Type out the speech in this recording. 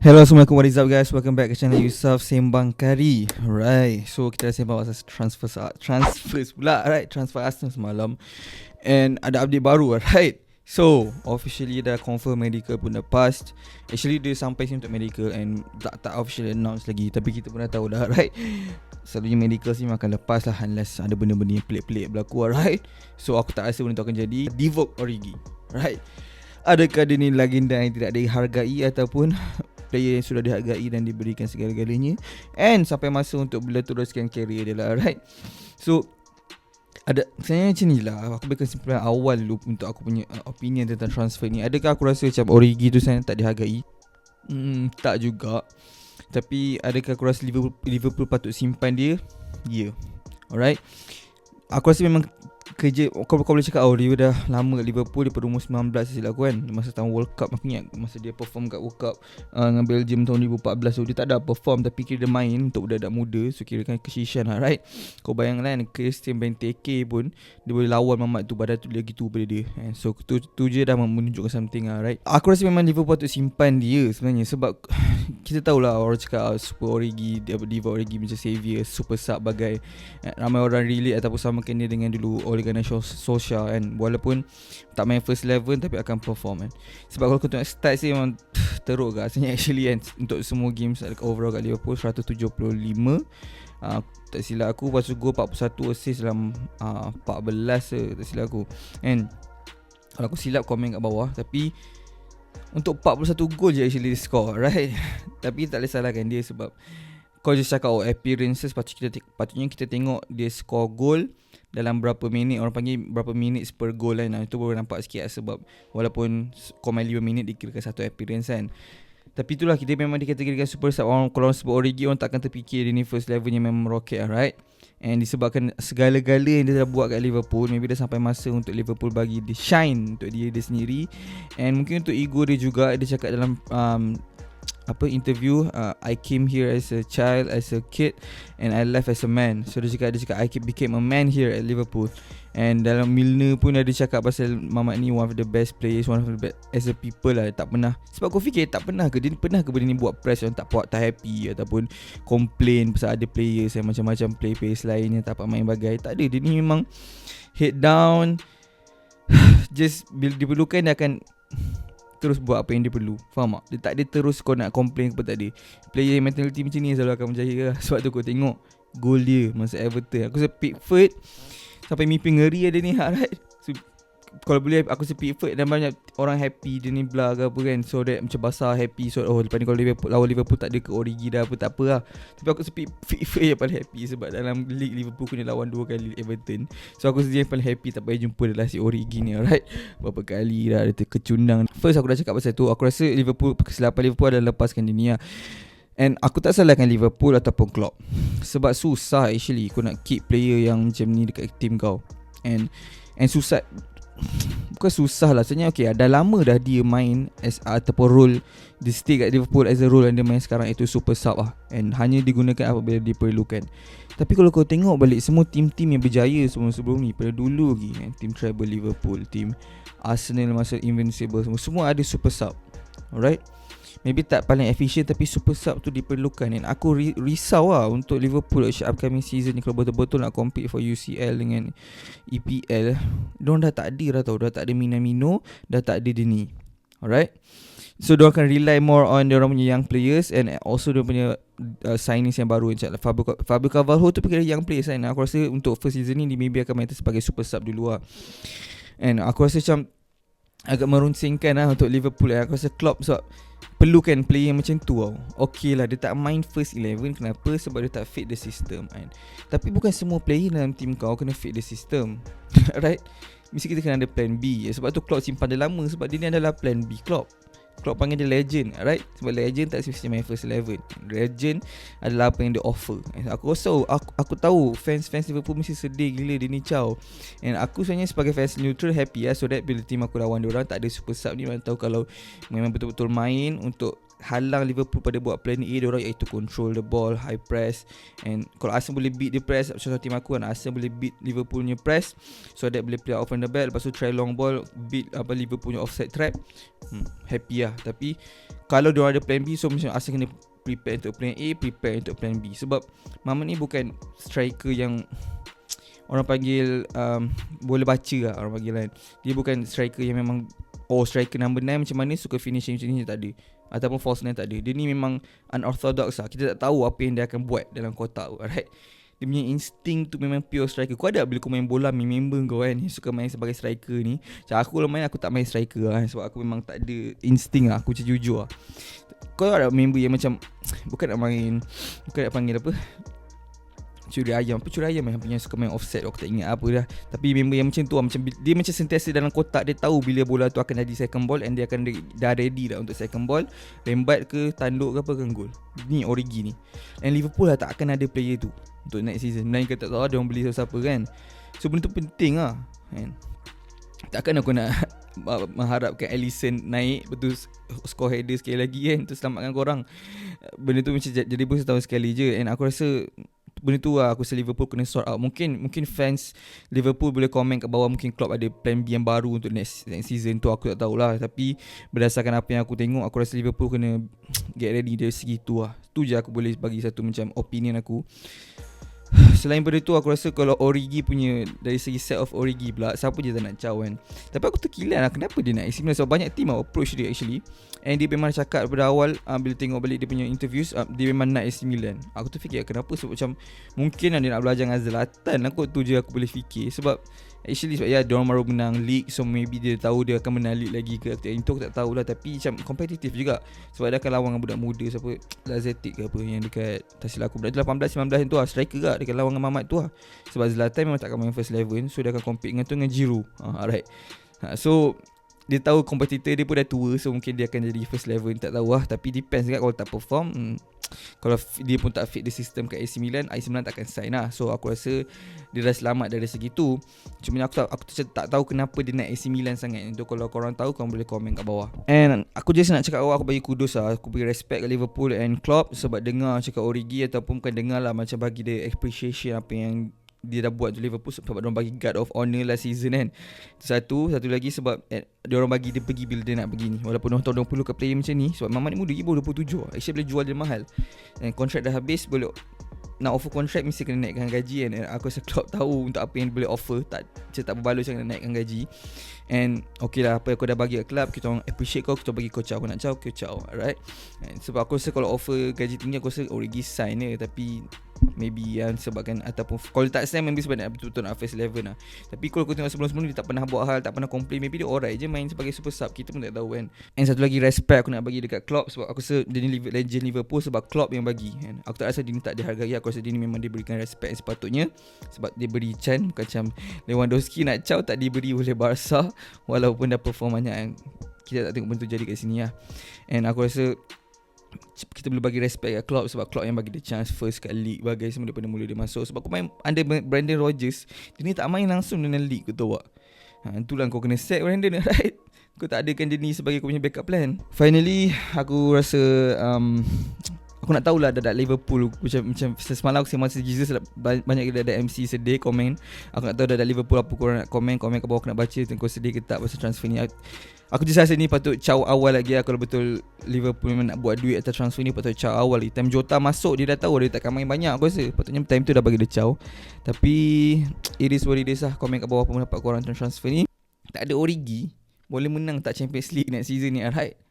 Hello, Assalamualaikum, what is up guys? Welcome back ke channel Yusuf Sembang Kari. Alright, so kita dah sembang pasal transfers pula. Alright, transfer Arsenal semalam. And ada update baru, alright. So, officially dah confirm medical pun dah passed. Actually dia sampai sini untuk medical and tak officially announce lagi. Tapi kita pun dah tahu dah, right? Selalunya medical sini akan lepas lah unless ada benda-benda yang pelik-pelik berlaku, alright. So aku tak rasa benda tu akan jadi. Divock Origi, right? Adakah dia ni legenda yang tidak dihargai ataupun player yang sudah dihargai dan diberikan segala-galanya, and sampai masa untuk beliau teruskan career dia lah, right? So ada sebenarnya macam ni lah. Aku berikan kesimpulan awal dulu untuk aku punya opinion tentang transfer ni. Adakah aku rasa macam Origi tu sebenarnya tak dihargai? Tak juga. Tapi adakah aku rasa Liverpool patut simpan dia? Ya, alright. Aku rasa memang kerja kau boleh cakap dia dah lama kat Liverpool daripada umur 19 silap aku kan. Masa tahun World Cup aku ingat masa dia perform kat World Cup dengan Belgium tahun 2014 tu, dia tak ada perform tapi kira dia main untuk budak-budak muda. So kira kan kesishan lah, right? Kau bayangkan kan Christian Benteke pun dia boleh lawan mamat tu, badan tu lagi tu pada dia. So tu je dah menunjukkan something lah, right? Aku rasa memang Liverpool tu simpan dia sebenarnya sebab kita tahulah orang cakap Super Origi, Divock Origi macam savior, super sub bagai ramai orang relate ataupun samakan dia dengan dulu Ole Gunnar Solskjaer kan. Walaupun tak main first 11 tapi akan perform kan. Sebab kalau kau tengok stats dia memang teruk ke rasanya actually kan. Untuk semua games overall kat Liverpool 175 tak silap aku. Lepas tu gol 41, assist dalam 14 tak silap aku. And kalau aku silap komen kat bawah, tapi untuk 41 gol je actually score, right? Tapi tak boleh salahkan dia sebab kau just cakap appearances, patutnya kita tengok dia score gol dalam berapa minit, orang panggil berapa minit per gol kan. Itu baru nampak sikit lah, sebab walaupun kau main 5 minit dikirakan satu appearance kan. Tapi itulah, kita memang dikategorikan super sub. Kalau orang sebut Origi, orang takkan terfikir dia ni first level yang memang rocket lah, right? And disebabkan segala-gala yang dia dah buat kat Liverpool, maybe dah sampai masa untuk Liverpool bagi dia shine untuk dia sendiri. And mungkin untuk ego dia juga. Dia cakap dalam interview, I came here as a child, as a kid, and I left as a man. So dia cakap I became a man here at Liverpool. And dalam Milner pun ada cakap pasal mamat ni one of the best players, one of the best as a people lah. Tak pernah, sebab kau fikir tak pernah ke dia benda ni buat press yang tak happy ataupun complain pasal ada players yang macam-macam players lain yang tak dapat main bagai. Tak ada. Dia ni memang head down, just bila diperlukan dia akan terus buat apa yang dia perlu. Faham tak? Dia tak ada terus kau nak complain ke tak ada. Player mentality macam ni selalu akan berjaya lah. Sebab tu kau tengok gol dia masa Everton. Aku rasa Pickford sampai mimpi ngeri ada ni, right? So, kalau boleh aku rasa Pickford dan banyak orang happy dia ni blah ke apa kan. So that macam basah happy. So lepas ni kalau lawan Liverpool tak ada ke Origi dah apa, tak apa lah. Tapi aku rasa Pickford yang paling happy sebab dalam league Liverpool kena lawan 2 kali Everton. So aku rasa yang paling happy tak payah jumpa adalah si Origi ni, alright? Berapa kali dah dia terkecundang. First aku dah cakap pasal tu. Aku rasa kesilapan Liverpool adalah lepaskan dia ni lah. And aku tak salahkan Liverpool ataupun Klopp, sebab susah actually kau nak keep player yang macam ni dekat team kau. And susah, bukan susah lah sebenarnya. Okay, dah lama dah dia main as ataupun role, dia stay kat Liverpool as a role yang dia main sekarang, itu super sub lah. And hanya digunakan apabila diperlukan. Tapi kalau kau tengok balik semua tim-tim yang berjaya sebelum ni, pada dulu lagi kan, tim treble Liverpool, tim Arsenal masa Invincible, semua ada super sub, alright? Maybe tak paling efisien tapi super sub tu diperlukan. Dan aku risau lah untuk Liverpool upcoming season ni. Kalau betul-betul nak compete for UCL dengan EPL, diorang dah tak ada dah tau. Dah tak ada Minamino, dah tak ada dia ni, alright? So diorang akan rely more on diorang punya young players, and also diorang punya signings yang baru. Fabio Carvalho tu kira young players kan. Aku rasa untuk first season ni dia maybe akan main sebagai super sub dulu lah. And aku rasa macam agak merunsingkan lah untuk Liverpool. Aku rasa Klopp sebab perlukan player yang macam tu tau. Okay lah dia tak main first 11. Kenapa? Sebab dia tak fit the system kan. Tapi bukan semua player dalam team kau kena fit the system. Right? Mesti kita kena ada plan B. Sebab tu Klopp simpan dia lama, sebab dia ni adalah plan B Klopp panggil dia legend, right? Sebab legend tak mesti main first 11. Legend adalah apa yang dia offer. Aku rasa aku tahu fans Liverpool mesti sedih gila dia ni caw. And aku sebenarnya sebagai fans neutral happy lah. So that bila team aku lawan diorang tak ada super sub ni, mana tahu kalau memang betul-betul main untuk halang Liverpool pada buat plan A diorang, iaitu control the ball, high press. And kalau Arsenal boleh beat the press, contoh tim aku kan, Arsenal boleh beat Liverpool punya press, so that boleh play out from the back, lepas tu try long ball, beat Liverpool punya offside trap, happy lah. Tapi kalau diorang ada plan B, so macam Arsenal kena prepare untuk plan A, prepare untuk plan B. Sebab Mamat ni bukan striker yang orang panggil boleh baca lah orang panggil kan. Dia bukan striker yang memang striker number 9 macam mana suka finishing macam ni, tak ada. Ataupun false 9 tak ada. Dia ni memang unorthodox lah. Kita tak tahu apa yang dia akan buat dalam kotak tu, alright. Dia punya insting tu memang pure striker. Kau ada bila kau main bola, member kau kan yang suka main sebagai striker ni. Macam aku lah main, aku tak main striker lah, sebab aku memang tak ada insting lah. Aku macam jujur lah. Kau ada member yang macam bukan nak panggil apa, curi ayam yang punya suka main offset. Aku tak ingat apa dah. Tapi member yang macam tu lah, macam dia macam sentiasa dalam kotak. Dia tahu bila bola tu akan jadi second ball, and dia akan dah ready dah untuk second ball, rembat ke, tanduk ke apa kan, gol. Ni Origi ni. And Liverpool lah tak akan ada player tu untuk next season. Melain kata tak tahu dia orang beli siapa kan. So benda tu penting lah kan. Takkan aku nak mengharapkan Alisson naik betul score header sekali lagi kan, untuk selamatkan korang. Benda tu macam jadi pun setahun sekali je. And aku rasa benda tu lah aku rasa Liverpool kena sort out. Mungkin fans Liverpool boleh komen kat bawah, mungkin Klopp ada plan B yang baru untuk next season tu, aku tak tahulah. Tapi berdasarkan apa yang aku tengok, aku rasa Liverpool kena get ready dari segi tu lah. Tu je aku boleh bagi satu macam opinion aku. Selain pada tu, aku rasa kalau Origi punya, dari segi set of Origi pula, siapa je tak nak caw kan. Tapi aku terkilan lah kenapa dia nak AC Milan. Sebab banyak team approach dia actually. And dia memang cakap pada awal, bila tengok balik dia punya interviews, dia memang nak AC Milan. Aku terfikir kenapa, sebab macam mungkin dia nak belajar dengan Zlatan. Aku tu je aku boleh fikir. Sebab actually sebab diorang baru menang league, so maybe dia tahu dia akan menang league lagi ke. Itu aku tak tahulah. Tapi macam kompetitif juga, sebab dia akan lawan dengan budak muda, siapa, Lazetic ke apa, yang dekat tak silap aku, budak 18-19 yang tu lah, striker lah. Dia akan lawan dengan Mamat tu lah. Sebab Zlatan memang tak akan main first 11, so dia akan compete dengan Giroud. Alright. So dia tahu kompetitor dia pun dah tua, so mungkin dia akan jadi first 11, tak tahu lah. Tapi depends kan, kalau tak perform, kalau dia pun tak fit the system kat AC Milan takkan sign lah. So aku rasa dia dah selamat dari segi tu. Cuma aku tak tahu kenapa dia nak AC Milan sangat. Itu kalau korang tahu, korang boleh komen kat bawah. And aku just nak cakap, aku bagi kudos lah, aku bagi respect kat Liverpool and Klopp, sebab dengar cakap Origi, ataupun bukan dengar lah, macam bagi dia appreciation apa yang dia dah buat untuk Liverpool, sebab dia orang bagi guard of honor last season kan. Satu lagi sebab dia orang bagi dia pergi bila dia nak pergi ni. Walaupun orang tahu dia perlu kat player macam ni, sebab Mamat ni muda, dia baru 27. Actually boleh jual dia mahal. Dan kontrak dah habis, boleh nak offer kontrak mesti kena naikkan gaji kan. And aku rasa Klopp tahu untuk apa yang dia boleh offer, tak berbaloi sangat nak naikkan gaji. And okay lah, apa yang aku dah bagi kat club, kita orang appreciate kau, kita bagi kau caw. Aku nak caw, kau caw, alright. And sebab aku rasa kalau offer gaji tinggi, aku rasa Origi sign je. Tapi maybe sebabkan, ataupun kalau tak sign, maybe sebab nak betul-betul nak first 11 lah. Tapi kalau aku tengok sebelum-sebelum dia tak pernah buat hal, tak pernah complain, maybe dia alright je main sebagai super sub, kita pun tak tahu kan. And satu lagi respect aku nak bagi dekat Klopp, sebab aku rasa dia ni legend Liverpool, sebab Klopp yang bagi kan. Aku tak rasa dia ni tak dihargai. Aku rasa dia ni memang diberikan respect yang sepatutnya, sebab dia beri chance. Bukan macam Lewandowski nak caw tak diberi oleh Barca, walaupun dah perform banyak kan. Kita tak tengok benda tu jadi kat sini lah. And aku rasa kita boleh bagi respect kat Klopp, sebab Klopp yang bagi dia chance first kat league bagai semua daripada mula dia masuk. Sebab aku main under Brendan Rodgers, dia ni tak main langsung dengan league, kau tahu tak. Itulah kau kena set Brendan, right? Kau tak adakan dia ni sebagai kau punya backup plan. Finally, aku rasa aku nak tahulah dah Liverpool, macam semalam aku sembang Jesus, banyak ada MC sedih komen. Aku nak tahu dah Liverpool apa korang nak komen kat bawah. Aku nak baca tentang kau sedih ke tak pasal transfer ni. Aku just rasa ni patut caw awal lagi lah. Kalau betul Liverpool memang nak buat duit atas transfer ni, patut caw awal lagi. Time Jota masuk, dia dah tahu dia takkan main banyak. Aku rasa patutnya time tu dah bagi dia caw. Tapi it is what it is lah. Komen kat bawah apa pendapat korang tentang transfer ni. Tak ada Origi, boleh menang tak Champions League next season ni, alright.